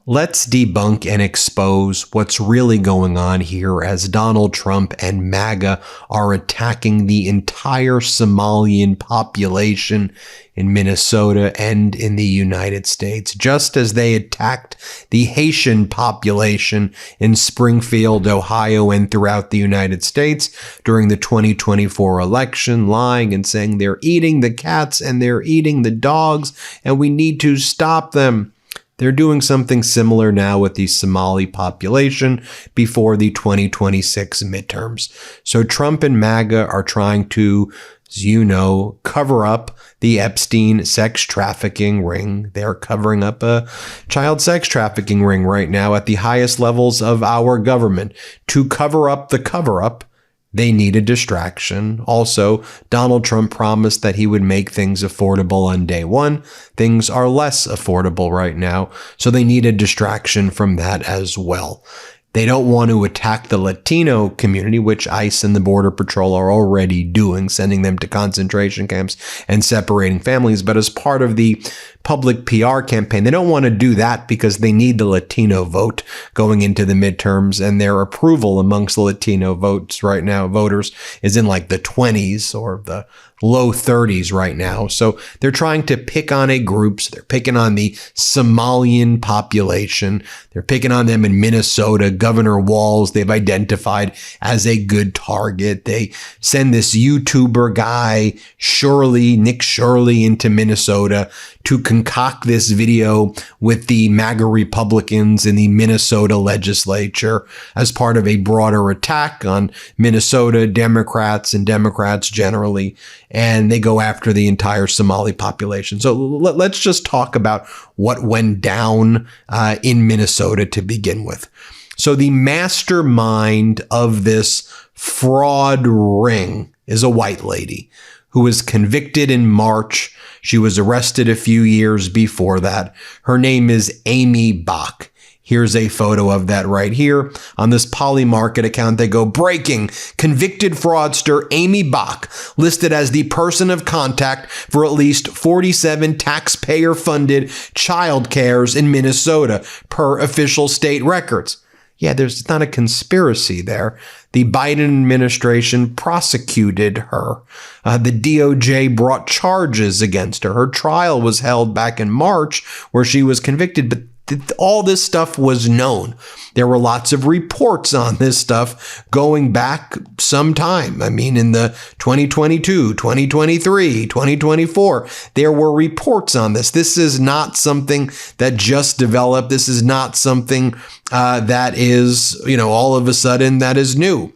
Let's debunk and expose what's really going on here as Donald Trump and MAGA are attacking the entire Somalian population in Minnesota and in the United States, just as they attacked the Haitian population in Springfield, Ohio, and throughout the United States during the 2024 election, lying and saying they're eating the cats and they're eating the dogs and we need to stop them. They're doing something similar now with the Somali population before the 2026 midterms. So Trump and MAGA are trying to, as you know, cover up the Epstein sex trafficking ring. They're covering up a child sex trafficking ring right now at the highest levels of our government. To cover up the cover-up, they need a distraction. Also, Donald Trump promised that he would make things affordable on day one. Things are less affordable right now, so they need a distraction from that as well. They don't want to attack the Latino community, which ICE and the Border Patrol are already doing, sending them to concentration camps and separating families. But as part of the public PR campaign, they don't want to do that because they need the Latino vote going into the midterms, and their approval amongst the Latino voters is in like the 20s or the low 30s right now. So they're trying to pick on a group. So they're picking on the Somalian population. They're picking on them in Minnesota. Governor Walz, they've identified as a good target. They send this YouTuber guy, Nick Shirley, into Minnesota to concoct this video with the MAGA Republicans in the Minnesota legislature as part of a broader attack on Minnesota Democrats and Democrats generally. And they go after the entire Somali population. So let's just talk about what went down in Minnesota to begin with. So the mastermind of this fraud ring is a white lady who was convicted in March. She was arrested a few years before that. Her name is Amy Bach. Here's a photo of that right here. On this Polymarket account, they go, breaking, convicted fraudster Amy Bach listed as the person of contact for at least 47 taxpayer-funded child cares in Minnesota, per official state records. Yeah, there's not a conspiracy there. The Biden administration prosecuted her. The DOJ brought charges against her. Her trial was held back in March where she was convicted, but all this stuff was known. There were lots of reports on this stuff going back some time. I mean, in the 2022, 2023, 2024, there were reports on this. This is not something that just developed. This is not something that is, all of a sudden that is new.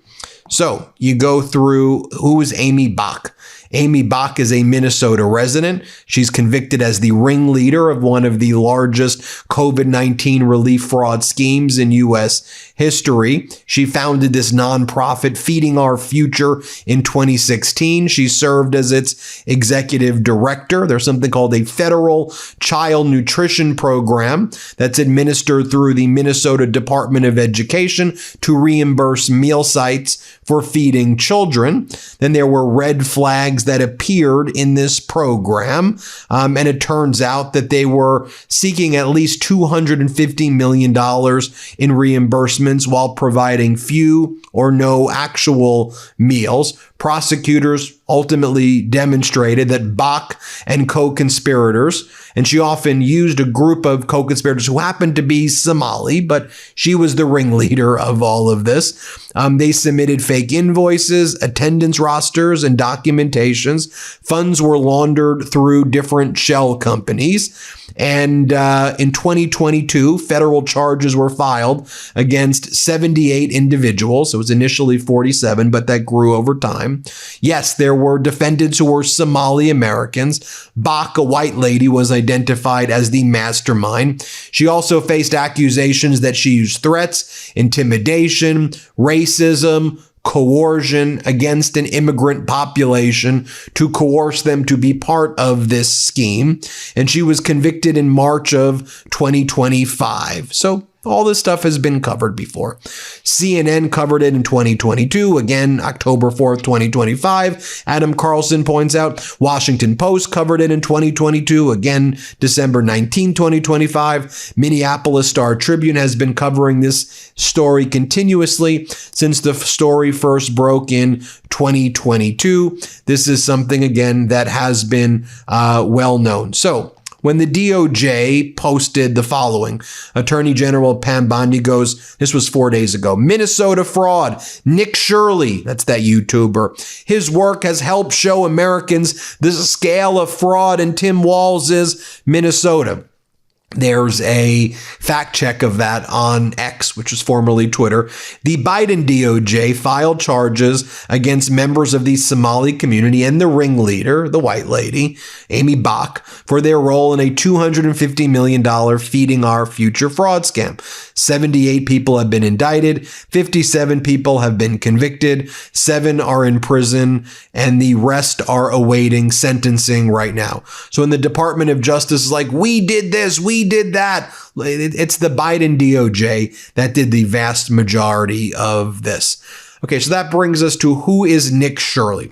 So you go through, who is Amy Bach? Amy Bach is a Minnesota resident. She's convicted as the ringleader of one of the largest COVID-19 relief fraud schemes in U.S. history. She founded this nonprofit, Feeding Our Future, in 2016. She served as its executive director. There's something called a federal child nutrition program that's administered through the Minnesota Department of Education to reimburse meal sites for feeding children. Then there were red flags that appeared in this program. And it turns out that they were seeking at least $250 million in reimbursements while providing few or no actual meals. Prosecutors ultimately demonstrated that Bach and co-conspirators, and she often used a group of co-conspirators who happened to be Somali, but she was the ringleader of all of this. They submitted fake invoices, attendance rosters, and documentations. Funds were laundered through different shell companies. And in 2022, federal charges were filed against 78 individuals. It was initially 47, but that grew over time. Yes, there were defendants who were Somali Americans. Bach, a white lady, was identified as the mastermind. She also faced accusations that she used threats, intimidation, racism, coercion against an immigrant population to coerce them to be part of this scheme. And she was convicted in March of 2025. So All this stuff has been covered before. CNN covered it in 2022. Again, October 4th, 2025. Adam Carlson points out Washington Post covered it in 2022. Again, December 19, 2025. Minneapolis Star Tribune has been covering this story continuously since the story first broke in 2022. This is something, again, that has been well known. So, when the DOJ posted the following, Attorney General Pam Bondi goes, this was 4 days ago, Minnesota fraud, Nick Shirley, that's that YouTuber. His work has helped show Americans the scale of fraud in Tim Walz's Minnesota. There's a fact check of that on X, which was formerly Twitter. The Biden DOJ filed charges against members of the Somali community and the ringleader, the white lady, Amy Bach, for their role in a $250 million Feeding Our Future fraud scam. 78 people have been indicted, 57 people have been convicted, 7 are in prison, and the rest are awaiting sentencing right now. So when the Department of Justice is like, we did this, we did that, it's the Biden DOJ that did the vast majority of this. Okay, so that brings us to who is Nick Shirley.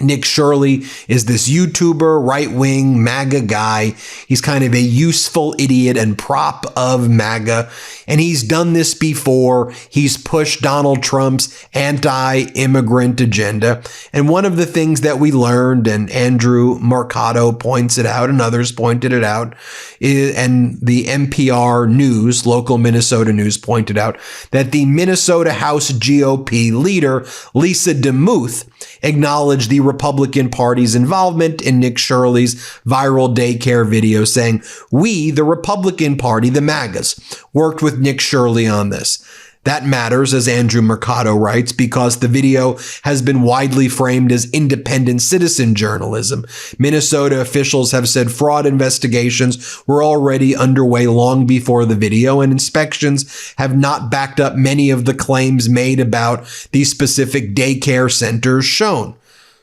Nick Shirley is this YouTuber, right-wing MAGA guy. He's kind of a useful idiot and prop of MAGA. And he's done this before. He's pushed Donald Trump's anti-immigrant agenda. And one of the things that we learned, and Andrew Mercado points it out and others pointed it out, and the NPR News, local Minnesota news, pointed out that the Minnesota House GOP leader, Lisa DeMuth, acknowledged the Republican Party's involvement in Nick Shirley's viral daycare video, saying, "We, the Republican Party, the MAGAs, worked with Nick Shirley on this." That matters, as Andrew Mercado writes, because the video has been widely framed as independent citizen journalism. Minnesota officials have said fraud investigations were already underway long before the video, and inspections have not backed up many of the claims made about the specific daycare centers shown.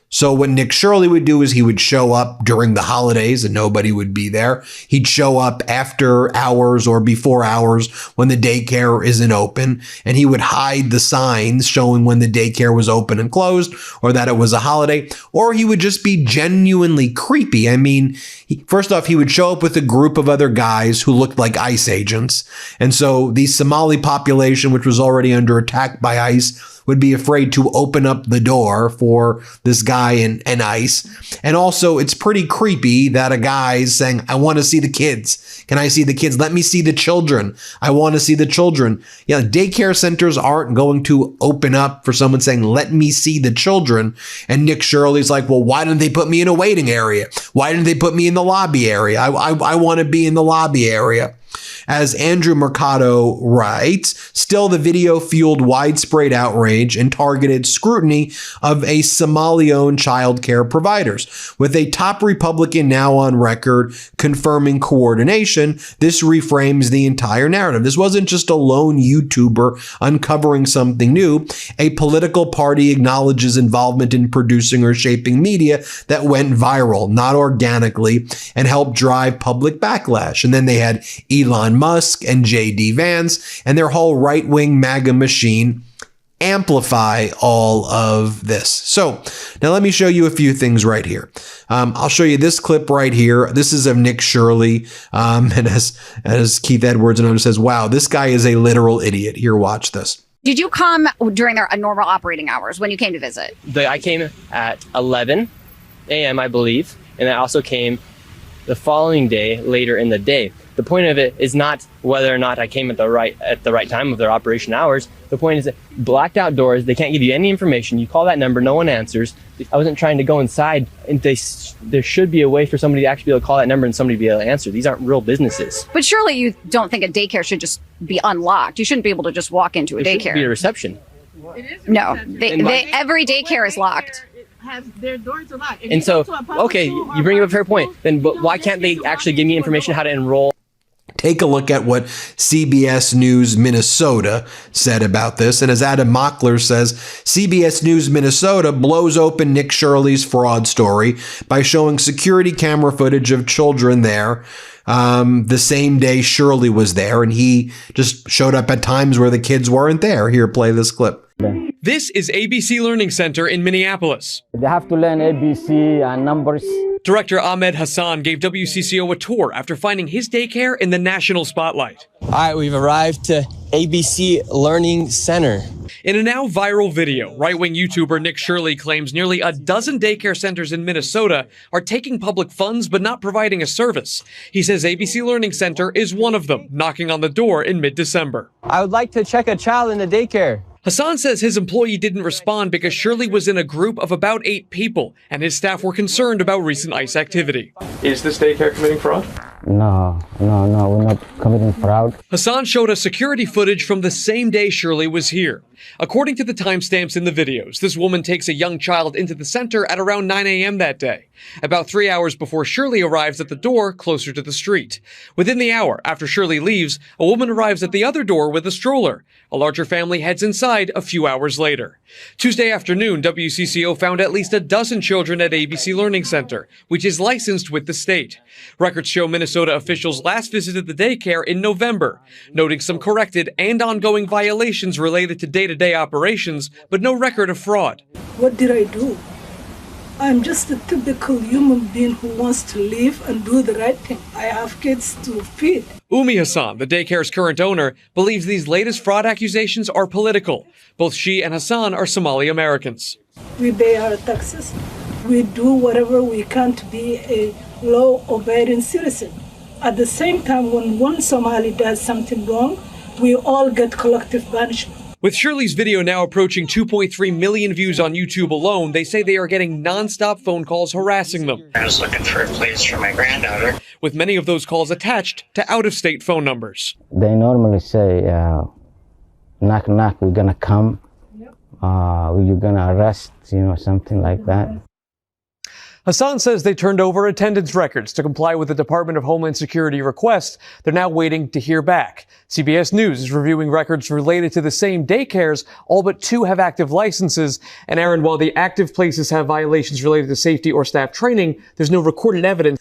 So what Nick Shirley would do is he would show up during the holidays and nobody would be there. He'd show up after hours or before hours when the daycare isn't open, and he would hide the signs showing when the daycare was open and closed or that it was a holiday, or he would just be genuinely creepy. I mean, first off, he would show up with a group of other guys who looked like ICE agents. And so the Somali population, which was already under attack by ICE, would be afraid to open up the door for this guy and ICE. And also, it's pretty creepy that a guy is saying, I want to see the kids. Can I see the kids? Let me see the children. I want to see the children. Yeah, daycare centers aren't going to open up for someone saying, let me see the children. And Nick Shirley's like, well, why didn't they put me in a waiting area? Why didn't they put me in the lobby area? I want to be in the lobby area. As Andrew Mercado writes, still the video fueled widespread outrage and targeted scrutiny of a Somali-owned childcare providers. With a top Republican now on record confirming coordination, this reframes the entire narrative. This wasn't just a lone YouTuber uncovering something new. A political party acknowledges involvement in producing or shaping media that went viral, not organically, and helped drive public backlash. And then they had Elon Musk and J.D. Vance and their whole right-wing MAGA machine amplify all of this. So now let me show you a few things right here. I'll show you this clip right here. This is of Nick Shirley. And as Keith Edwards and others says, wow, this guy is a literal idiot. Here, watch this. Did you come during their normal operating hours when you came to visit? I came at 11 a.m., I believe. And I also came the following day, later in the day. The point of it is not whether or not I came at the right time of their operation hours. The point is that blacked out doors, they can't give you any information. You call that number, no one answers. I wasn't trying to go inside, and there should be a way for somebody to actually be able to call that number and somebody be able to answer. These aren't real businesses. But surely you don't think a daycare should just be unlocked. You shouldn't be able to just walk into a daycare. It should be a reception. No, every daycare is locked. Their doors are locked. And so, okay, you bring up a fair point. Then why can't they actually give me information how to enroll? Take a look at what CBS News Minnesota said about this. And as Adam Mockler says, CBS News Minnesota blows open Nick Shirley's fraud story by showing security camera footage of children there the same day Shirley was there, and he just showed up at times where the kids weren't there. Here, play this clip. This is ABC Learning Center in Minneapolis. They have to learn ABC and numbers. Director Ahmed Hassan gave WCCO a tour after finding his daycare in the national spotlight. All right, we've arrived to ABC Learning Center. In a now viral video, right-wing YouTuber Nick Shirley claims nearly a dozen daycare centers in Minnesota are taking public funds but not providing a service. He says ABC Learning Center is one of them, knocking on the door in mid-December. I would like to check a child in the daycare. Hassan says his employee didn't respond because Shirley was in a group of about 8 people, and his staff were concerned about recent ICE activity. Is this daycare committing fraud? No, we're not committing fraud. Hassan showed us security footage from the same day Shirley was here. According to the timestamps in the videos, this woman takes a young child into the center at around 9 a.m. that day, about 3 hours before Shirley arrives at the door closer to the street. Within the hour after Shirley leaves, a woman arrives at the other door with a stroller. A larger family heads inside a few hours later. Tuesday afternoon, WCCO found at least a dozen children at ABC Learning Center, which is licensed with the state. Records show Minnesota officials last visited the daycare in November, noting some corrected and ongoing violations related to day-to-day operations, but no record of fraud. What did I do? I'm just a typical human being who wants to live and do the right thing. I have kids to feed. Umi Hassan, the daycare's current owner, believes these latest fraud accusations are political. Both she and Hassan are Somali Americans. We pay our taxes. We do whatever we can to be a law-abiding citizen. At the same time, when one Somali does something wrong, we all get collective punishment. With Shirley's video now approaching 2.3 million views on YouTube alone, they say they are getting non-stop phone calls harassing them. I was looking for a place for my granddaughter. With many of those calls attached to out-of-state phone numbers. They normally say, knock, knock, we're gonna come. You're gonna arrest, something like that. Hassan says they turned over attendance records to comply with the Department of Homeland Security request. They're now waiting to hear back. CBS News is reviewing records related to the same daycares. All but 2 have active licenses. And Aaron, while the active places have violations related to safety or staff training, there's no recorded evidence.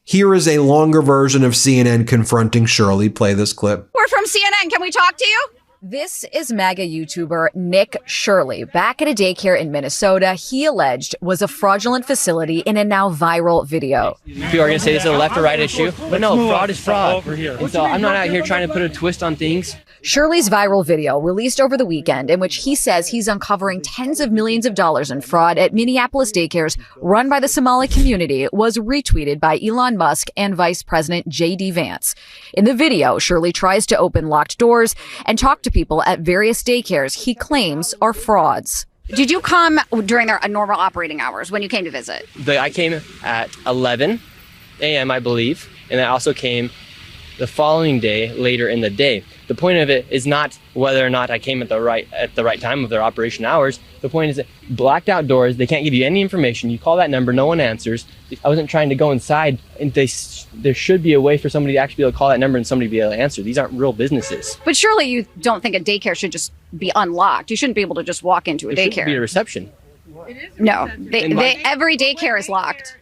Here is a longer version of CNN confronting Shirley. Play this clip. We're from CNN. Can we talk to you? This is MAGA YouTuber Nick Shirley. Back at a daycare in Minnesota, he alleged was a fraudulent facility in a now viral video. People are going to say this is a left or right issue, but no, fraud is fraud. And so I'm not out here trying to put a twist on things. Shirley's viral video, released over the weekend, in which he says he's uncovering tens of millions of dollars in fraud at Minneapolis daycares run by the Somali community, was retweeted by Elon Musk and Vice President J.D. Vance. In the video, Shirley tries to open locked doors and talk to people at various daycares he claims are frauds. Did you come during their normal operating hours when you came to visit? I came at 11 a.m., I believe, and I also came the following day later in the day. The point of it is not whether or not I came at the right time of their operation hours. The point is that blacked out doors, they can't give you any information. You call that number, no one answers. I wasn't trying to go inside, and there should be a way for somebody to actually be able to call that number and somebody be able to answer. These aren't real businesses. But surely you don't think a daycare should just be unlocked. You shouldn't be able to just walk into a There daycare. should be a reception. No, every daycare is locked.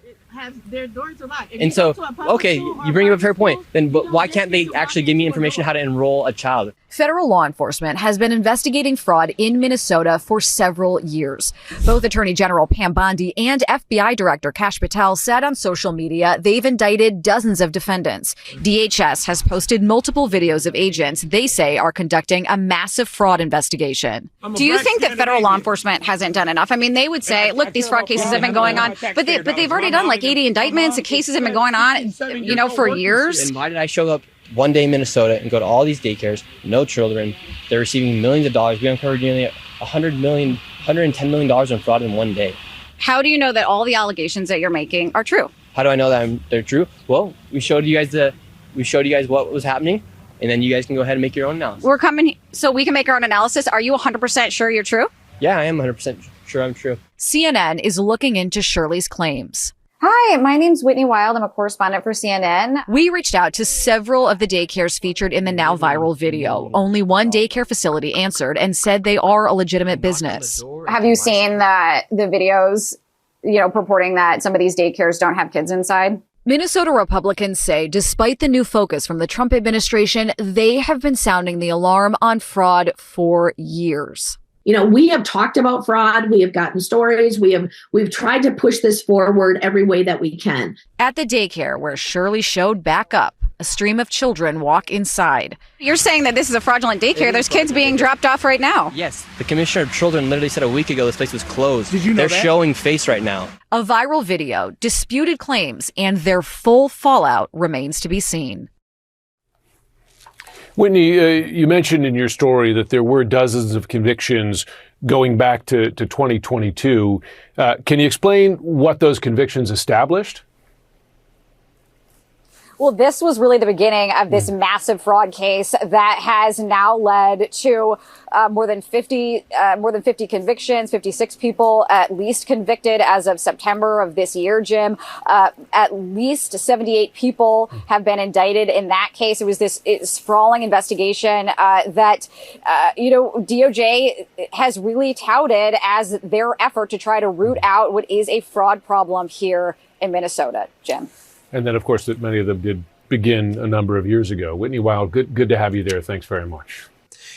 Their doors are locked. And so, okay, you bring up a fair point. Then but why can't they actually give me information how to enroll a child? Federal law enforcement has been investigating fraud in Minnesota for several years. Both Attorney General Pam Bondi and FBI Director Kash Patel said on social media they've indicted dozens of defendants. DHS has posted multiple videos of agents they say are conducting a massive fraud investigation. Do you think that federal law enforcement hasn't done enough? I mean, they would say, look, these fraud cases have been going on, but they've already done like 80 indictments. The cases have been going on, for years. And why did I show up one day in Minnesota and go to all these daycares, no children, they're receiving millions of dollars. We uncovered nearly $110 million in fraud in one day. How do you know that all the allegations that you're making are true? How do I know that they're true? Well, we showed you guys what was happening, and then you guys can go ahead and make your own analysis. We're coming so we can make our own analysis. Are you 100% sure you're true? Yeah, I am 100% sure I'm true. CNN is looking into Shirley's claims. Hi, my name's Whitney Wild. I'm a correspondent for CNN. We reached out to several of the daycares featured in the now viral video. Only one daycare facility answered and said they are a legitimate business. Have you seen the videos, purporting that some of these daycares don't have kids inside? Minnesota Republicans say despite the new focus from the Trump administration, they have been sounding the alarm on fraud for years. You know, we have talked about fraud. We have gotten stories. We've tried to push this forward every way that we can. At the daycare where Shirley showed back up, a stream of children walk inside. You're saying that this is a fraudulent daycare. There's kids being dropped off right now. Yes, the Commissioner of Children literally said a week ago this place was closed. Did you know They're that? showing face right now. A viral video, disputed claims, and their full fallout remains to be seen. Whitney, you mentioned in your story that there were dozens of convictions going back to 2022. Can you explain what those convictions established? Well, this was really the beginning of this massive fraud case that has now led to more than 50 convictions, 56 people at least convicted as of September of this year, Jim. At least 78 people have been indicted in that case. It was this sprawling investigation that, DOJ has really touted as their effort to try to root out what is a fraud problem here in Minnesota, Jim. And then, of course, that many of them did begin a number of years ago. Whitney Wild, good to have you there. Thanks very much.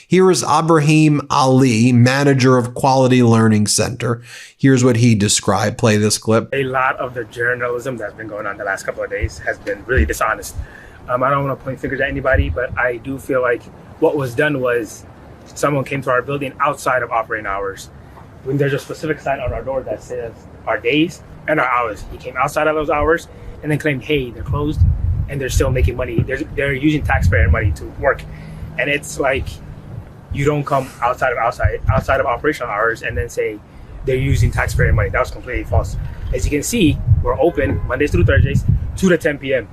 Here is Ibrahim Ali, manager of Quality Learning Center. Here's what he described. Play this clip. A lot of the journalism that's been going on the last couple of days has been really dishonest. I don't want to point fingers at anybody, but I do feel like what was done was someone came to our building outside of operating hours. When there's a specific sign on our door that says our days and our hours, he came outside of those hours and then claimed, hey, they're closed and they're still making money. They're using taxpayer money to work. And it's like, you don't come outside of operational hours and then say they're using taxpayer money. That was completely false. As you can see, we're open Mondays through Thursdays, 2 to 10 p.m.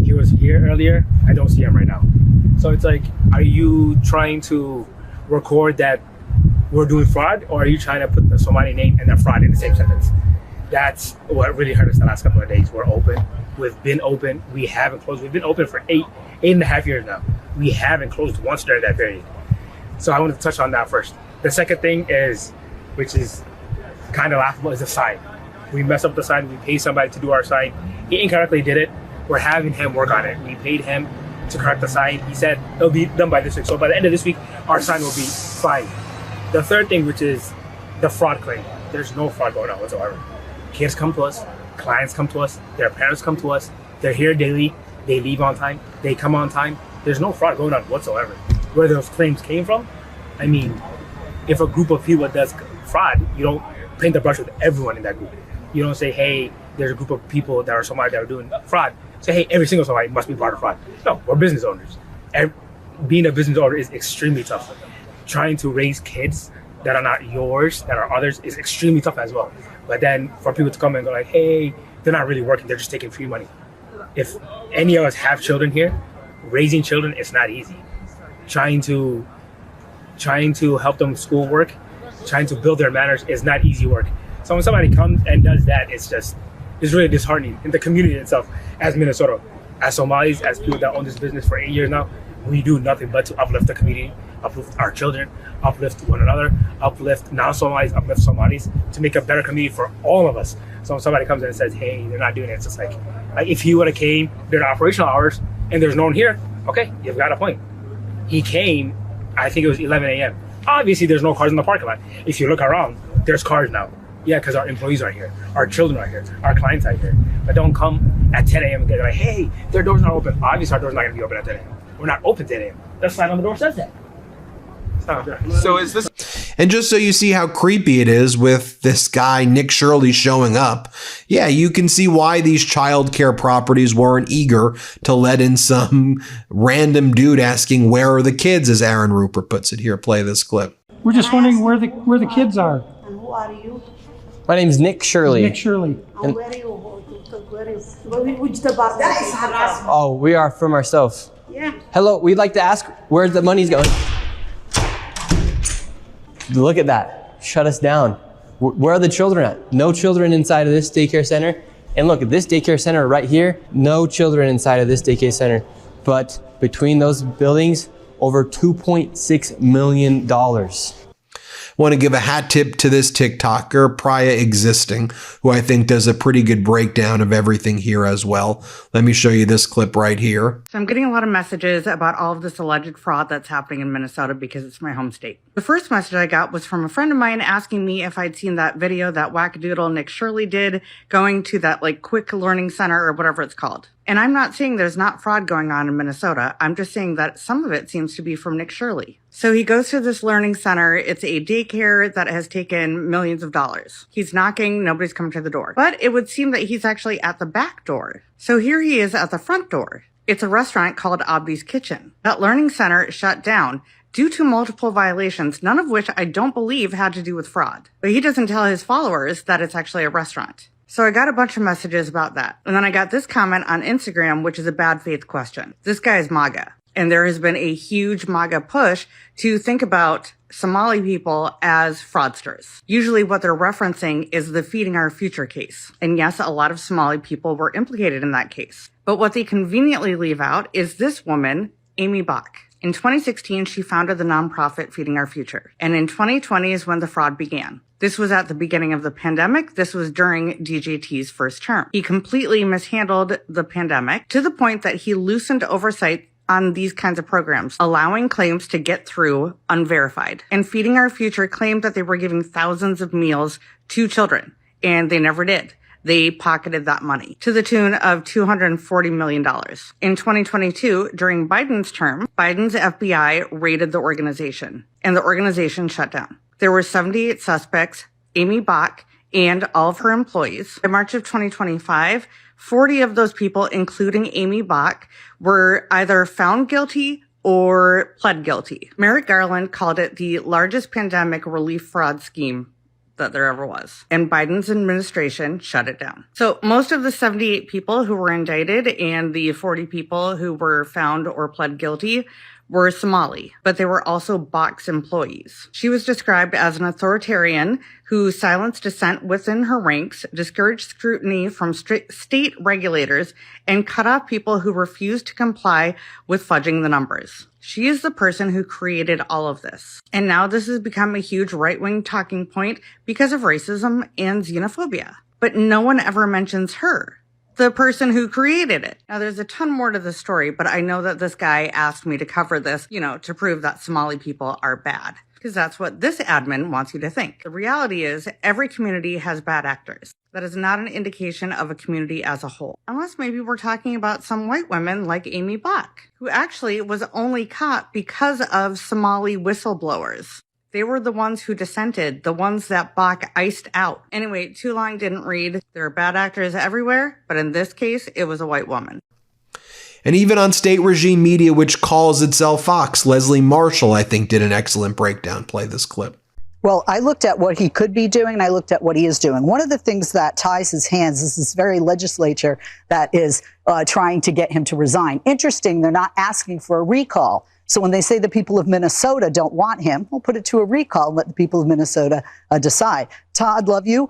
He was here earlier. I don't see him right now. So it's like, are you trying to record that we're doing fraud, or are you trying to put the Somali name and the fraud in the same sentence? That's what really hurt us the last couple of days. We're open. We've been open. We haven't closed. We've been open for eight and a half years now. We haven't closed once during that period. So I want to touch on that first. The second thing is, which is kind of laughable, is the sign. We messed up the sign. We paid somebody to do our sign. He incorrectly did it. We're having him work on it. We paid him to correct the sign. He said it'll be done by this week. So by the end of this week, our sign will be fine. The third thing, which is the fraud claim. There's no fraud going on whatsoever. Kids come to us, clients come to us, their parents come to us, they're here daily, they leave on time, they come on time. There's no fraud going on whatsoever. Where those claims came from, I mean, if a group of people does fraud, you don't paint the brush with everyone in that group. You don't say, hey, there's a group of people that are Somali that are doing fraud. Say, hey, every single Somali must be part of fraud. No, we're business owners. Being a business owner is extremely tough. Trying to raise kids that are not yours, that are others, is extremely tough as well. But then for people to come and go like, hey, they're not really working, they're just taking free money. If any of us have children here, raising children is not easy. Trying to help them schoolwork, trying to build their manners is not easy work. So when somebody comes and does that, it's really disheartening in the community itself. As Minnesota, as Somalis, as people that own this business for 8 years now, we do nothing but to uplift the community, uplift our children, uplift one another, uplift non-Somalis, uplift Somalis, to make a better community for all of us. So when somebody comes in and says, hey, they're not doing it, it's just like if he would have came during operational hours and there's no one here, okay, you've got a point. He came, I think it was 11 a.m. Obviously, there's no cars in the parking lot. If you look around, there's cars now. Yeah, because our employees are here, our children are here, our clients are here. But don't come at 10 a.m. and get like, hey, their door's not open. Obviously, our door's not going to be open at 10 a.m. We're not open 10 a.m. The sign on the door says that. So is this... And just so you see how creepy it is with this guy, Nick Shirley, showing up, yeah, you can see why these childcare properties weren't eager to let in some random dude asking, where are the kids, as Aaron Rupert puts it. Here, play this clip. We're just wondering where the kids are. And who are you? My name's Nick Shirley. Nick Shirley. And where are you? Which department? Oh, we are from ourselves. Yeah. Hello, we'd like to ask where the money's going. Look at that. Shut us down. Where are the children at? No children inside of this daycare center. And look at this daycare center right here. No children inside of this daycare center. But between those buildings, over $2.6 million. Want to give a hat tip to this TikToker, Priya Existing, who I think does a pretty good breakdown of everything here as well. Let me show you this clip right here. So I'm getting a lot of messages about all of this alleged fraud that's happening in Minnesota because it's my home state. The first message I got was from a friend of mine asking me if I'd seen that video that wackadoodle Nick Shirley did going to that like quick learning center or whatever it's called. And I'm not saying there's not fraud going on in Minnesota. I'm just saying that some of it seems to be from Nick Shirley. So he goes to this learning center. It's a daycare that has taken millions of dollars. He's knocking. Nobody's coming to the door. But it would seem that he's actually at the back door. So here he is at the front door. It's a restaurant called Obby's Kitchen. That learning center shut down due to multiple violations, none of which I don't believe had to do with fraud. But he doesn't tell his followers that it's actually a restaurant. So I got a bunch of messages about that. And then I got this comment on Instagram, which is a bad faith question. This guy is MAGA. And there has been a huge MAGA push to think about Somali people as fraudsters. Usually what they're referencing is the Feeding Our Future case. And yes, a lot of Somali people were implicated in that case. But what they conveniently leave out is this woman, Amy Bach. In 2016, she founded the nonprofit Feeding Our Future. And in 2020 is when the fraud began. This was at the beginning of the pandemic. This was during DJT's first term. He completely mishandled the pandemic to the point that he loosened oversight on these kinds of programs, allowing claims to get through unverified. And Feeding Our Future claimed that they were giving thousands of meals to children, and they never did. They pocketed that money to the tune of $240 million. In 2022, during Biden's term, Biden's FBI raided the organization, and the organization shut down. There were 78 suspects, Amy Bach, and all of her employees. In March of 2025, 40 of those people, including Amy Bach, were either found guilty or pled guilty. Merrick Garland called it the largest pandemic relief fraud scheme that there ever was. And Biden's administration shut it down. So most of the 78 people who were indicted and the 40 people who were found or pled guilty were Somali, but they were also Bach's employees. She was described as an authoritarian who silenced dissent within her ranks, discouraged scrutiny from state regulators, and cut off people who refused to comply with fudging the numbers. She is the person who created all of this. And now this has become a huge right-wing talking point because of racism and xenophobia. But no one ever mentions her, the person who created it. Now, there's a ton more to the story, but I know that this guy asked me to cover this, to prove that Somali people are bad, because that's what this admin wants you to think. The reality is every community has bad actors. That is not an indication of a community as a whole. Unless maybe we're talking about some white women like Amy Bach, who actually was only caught because of Somali whistleblowers. They were the ones who dissented, the ones that Bach iced out. Anyway, too long didn't read. There are bad actors everywhere, but in this case, it was a white woman. And even on state regime media, which calls itself Fox, Leslie Marshall, I think, did an excellent breakdown. Play this clip. Well, I looked at what he could be doing, and I looked at what he is doing. One of the things that ties his hands is this very legislature that is trying to get him to resign. Interesting, they're not asking for a recall. So when they say the people of Minnesota don't want him, we'll put it to a recall and let the people of Minnesota decide. Todd, love you.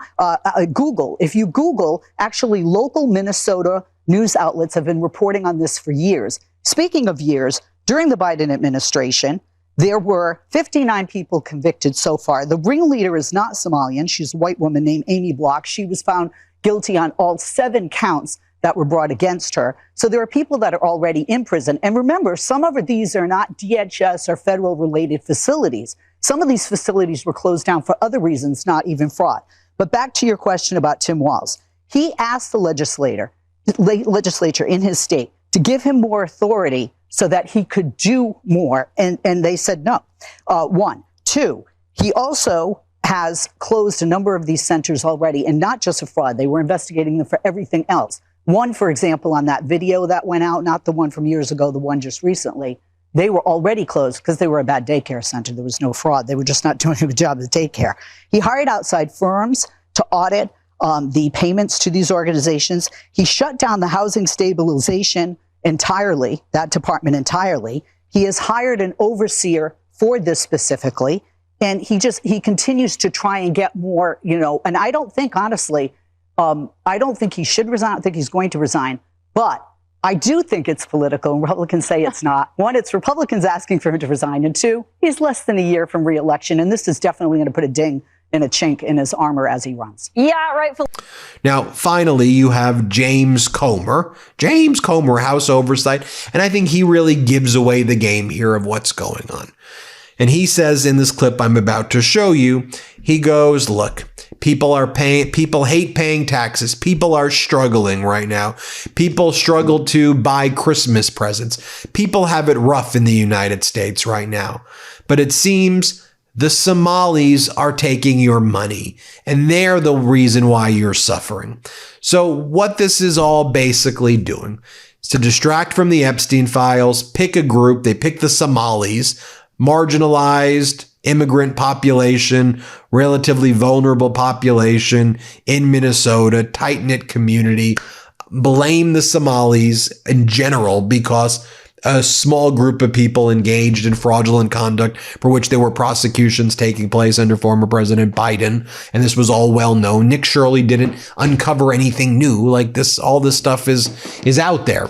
Google. If you Google, actually local Minnesota news outlets have been reporting on this for years. Speaking of years, during the Biden administration, there were 59 people convicted so far. The ringleader is not Somalian. She's a white woman named Amy Bach. She was found guilty on all 7 counts that were brought against her. So there are people that are already in prison. And remember, some of these are not DHS or federal related facilities. Some of these facilities were closed down for other reasons, not even fraud. But back to your question about Tim Walz. He asked the legislature in his state to give him more authority so that he could do more. And they said no. 1. 2, he also has closed a number of these centers already, and not just for fraud. They were investigating them for everything else. One, for example, on that video that went out, not the one from years ago, the one just recently, they were already closed because they were a bad daycare center. There was no fraud. They were just not doing a good job of daycare. He hired outside firms to audit the payments to these organizations. He shut down the housing stabilization entirely, that department entirely. He has hired an overseer for this specifically. And he continues to try and get more, and I don't think, honestly, I don't think he should resign. I don't think he's going to resign. But I do think it's political, and Republicans say it's not. One, it's Republicans asking for him to resign, and two, he's less than a year from re-election, and this is definitely going to put a ding in a chink in his armor as he runs. Yeah, rightfully. Now, finally, you have James Comer, House Oversight, and I think he really gives away the game here of what's going on. And he says in this clip I'm about to show you, he goes, look, people hate paying taxes. People are struggling right now. People struggle to buy Christmas presents. People have it rough in the United States right now. But it seems the Somalis are taking your money, and they're the reason why you're suffering. So what this is all basically doing is to distract from the Epstein files, pick a group. They pick the Somalis, marginalized immigrant population, relatively vulnerable population in Minnesota, tight-knit community. Blame the Somalis in general because a small group of people engaged in fraudulent conduct for which there were prosecutions taking place under former President Biden. And this was all well known. Nick Shirley didn't uncover anything new. Like this, all this stuff is out there.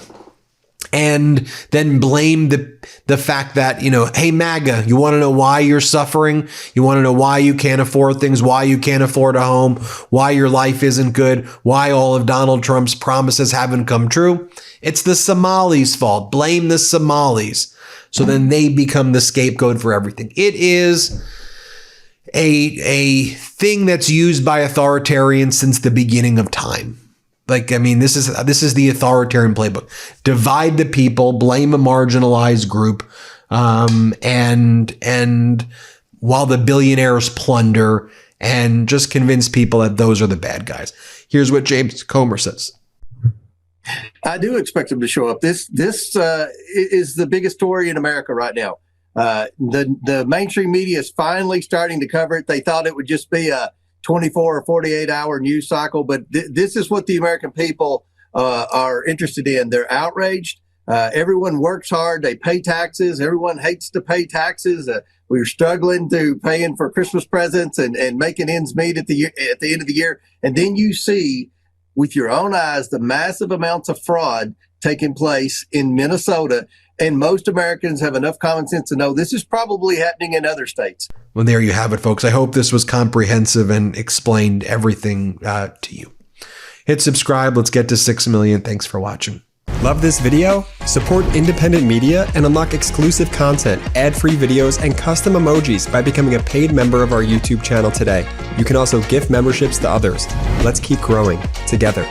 And then blame the fact that, hey, MAGA, you want to know why you're suffering? You want to know why you can't afford things, why you can't afford a home, why your life isn't good, why all of Donald Trump's promises haven't come true? It's the Somalis' fault. Blame the Somalis. So then they become the scapegoat for everything. It is a thing that's used by authoritarians since the beginning of time. Like, I mean, this is the authoritarian playbook. Divide the people, blame a marginalized group, and while the billionaires plunder, and just convince people that those are the bad guys. Here's what James Comer says. I do expect them to show up. This is the biggest story in America right now. The mainstream media is finally starting to cover it. They thought it would just be a 24 or 48 hour news cycle, but this is what the American people are interested in. They're outraged. Everyone works hard. They pay taxes. Everyone hates to pay taxes. We're struggling to paying for Christmas presents and making ends meet at the end of the year. And then you see with your own eyes the massive amounts of fraud taking place in Minnesota. And most Americans have enough common sense to know this is probably happening in other states. Well, there you have it, folks. I hope this was comprehensive and explained everything to you. Hit subscribe. Let's get to 6 million. Thanks for watching. Love this video? Support independent media and unlock exclusive content, ad-free videos, and custom emojis by becoming a paid member of our YouTube channel today. You can also gift memberships to others. Let's keep growing together.